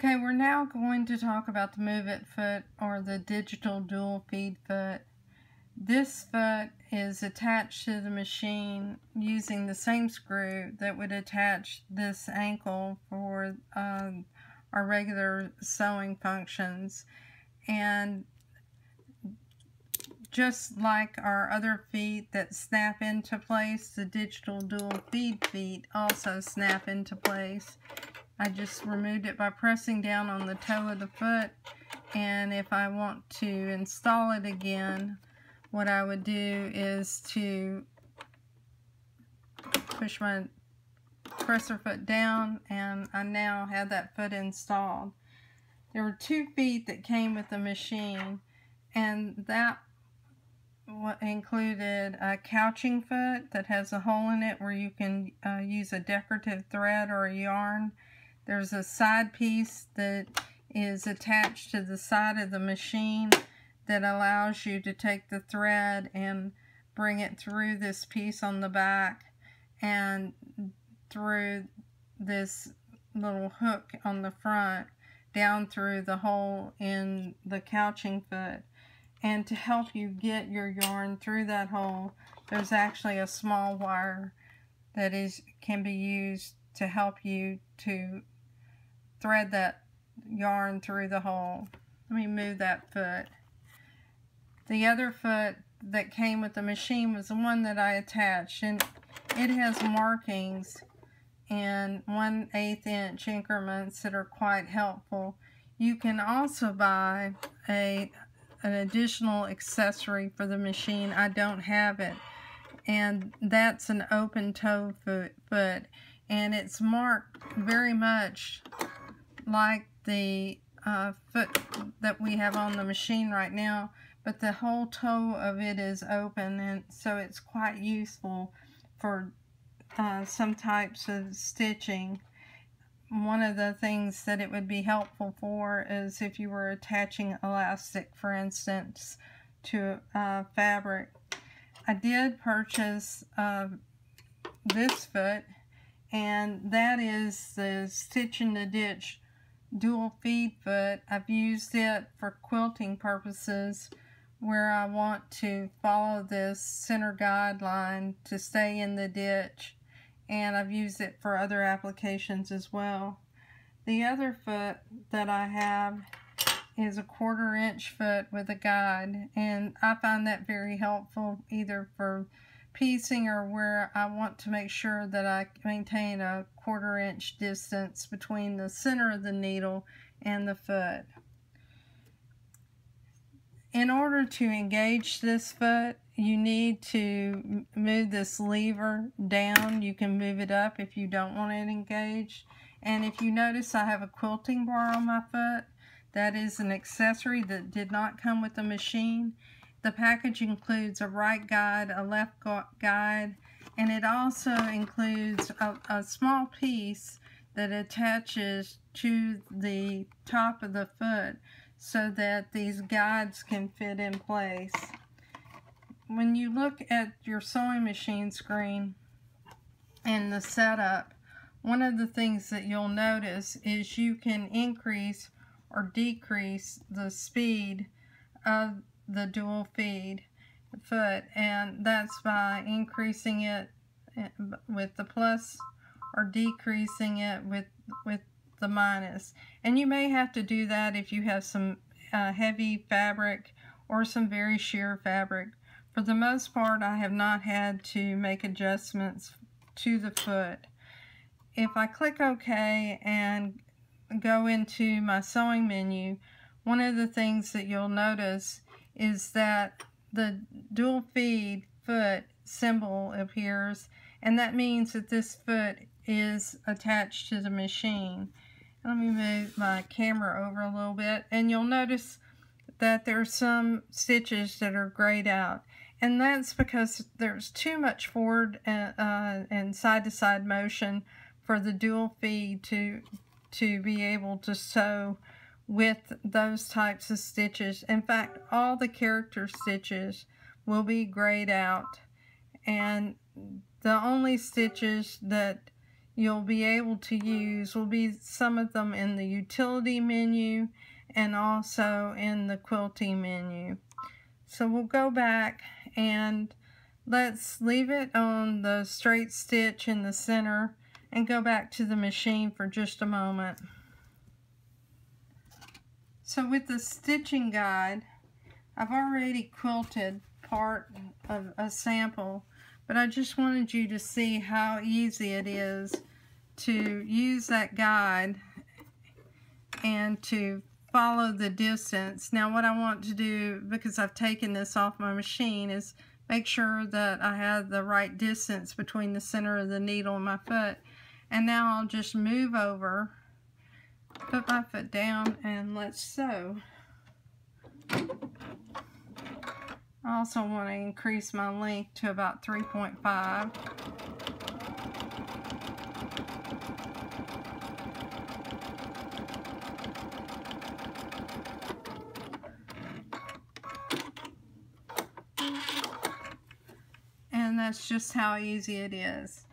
Okay, we're now going to talk about the Muvit foot, or the digital dual feed foot. This foot is attached to the machine using the same screw that would attach this ankle for our regular sewing functions. And just like our other feet that snap into place, the digital dual feed feet also snap into place. I just removed it by pressing down on the toe of the foot, and if I want to install it again, what I would do is to push my presser foot down, and I now have that foot installed. There were 2 feet that came with the machine, and that included a couching foot that has a hole in it where you can use a decorative thread or a yarn. There's a side piece that is attached to the side of the machine that allows you to take the thread and bring it through this piece on the back and through this little hook on the front down through the hole in the couching foot. And to help you get your yarn through that hole, there's actually a small wire that can be used to help you to thread that yarn through the hole. Let me move that foot. The other foot that came with the machine was the one that I attached, and it has markings in 1/8 inch increments that are quite helpful. You can also buy an additional accessory for the machine. I don't have it, and that's an open toe foot, and it's marked very much like the foot that we have on the machine right now, but the whole toe of it is open, and so it's quite useful for some types of stitching. One of the things that it would be helpful for is if you were attaching elastic, for instance, to fabric. I did purchase this foot, and that is the Stitch in the Ditch dual feed foot. I've used it for quilting purposes where I want to follow this center guideline to stay in the ditch, and I've used it for other applications as well. The other foot that I have is a 1/4 inch foot with a guide, and I find that very helpful either for piecing or where I want to make sure that I maintain a 1/4 inch distance between the center of the needle and the foot. In order to engage this foot, you need to move this lever down. You can move it up if you don't want it engaged. And if you notice, I have a quilting bar on my foot. That is an accessory that did not come with the machine. The package includes a right guide, a left guide, and it also includes a small piece that attaches to the top of the foot so that these guides can fit in place. When you look at your sewing machine screen and the setup, one of the things that you'll notice is you can increase or decrease the speed of the dual feed foot, and that's by increasing it with the plus or decreasing it with the minus. And you may have to do that if you have some heavy fabric or some very sheer fabric. For the most part, I have not had to make adjustments to the foot. If I click OK and go into my sewing menu, one of the things that you'll notice is that the dual feed foot symbol appears, and that means that this foot is attached to the machine. Let me move my camera over a little bit, and you'll notice that there's some stitches that are grayed out, and that's because there's too much forward and side-to-side motion for the dual feed to be able to sew with those types of stitches. In fact, all the character stitches will be grayed out, and the only stitches that you'll be able to use will be some of them in the utility menu and also in the quilting menu. So we'll go back and let's leave it on the straight stitch in the center and go back to the machine for just a moment. So with the stitching guide, I've already quilted part of a sample, but I just wanted you to see how easy it is to use that guide and to follow the distance. Now what I want to do, because I've taken this off my machine, is make sure that I have the right distance between the center of the needle and my foot. And now I'll just move over, put my foot down, and let's sew. I also want to increase my length to about 3.5. And that's just how easy it is.